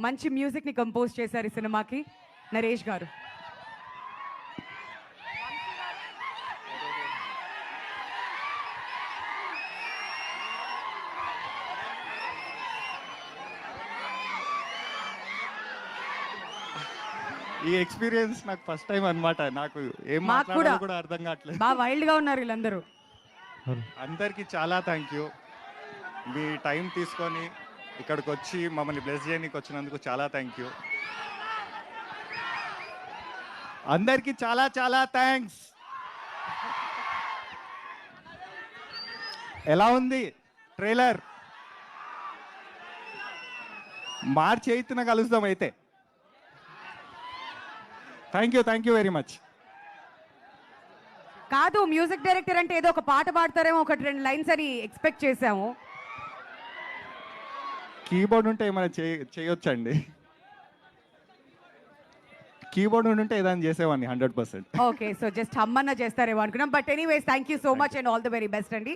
మంచి మ్యూజిక్ని కంపోజ్ చేశారు ఈ సినిమాకి నరేష్ గారు. ఈ ఎక్స్పీరియన్స్ నాకు ఫస్ట్ టైం అన్నమాట. నాకు ఏం మాకు మాట్లాడాలో కూడా అర్థం కావట్లేదు. బాగా వైల్డ్గా ఉన్నారు వీళ్ళందరూ. అందరికీ చాలా థ్యాంక్ యూ. మీ టైం తీసుకొని ఇక్కడికి వచ్చి మమ్మల్ని బ్లెస్ చేయడానికి వచ్చినందుకు చాలా థ్యాంక్ యూ. అందరికీ చాలా చాలా థ్యాంక్స్. ఎలా ఉంది ట్రైలర్? మార్చి 8న కలుద్దాం అయితే. Thank you very much. కాదు, మ్యూజిక్ డైరెక్టర్ అంటే ఏదో ఒక పాట పాడతారేమో, ఒకటి రెండు లైన్స్ అని ఎక్స్పెక్ట్ చేసాము. కీబోర్డ్ ఉంటే ఏమైనా చేయొచ్చండి. కీబోర్డ్ ఉంటే ఏదైనా చేసేవాడిని 100%. ఓకే, సో జస్ట్ హమ్మన్న చేస్తారేమో అనుకున్నాం. But anyways thank you so much and all the very best అండి.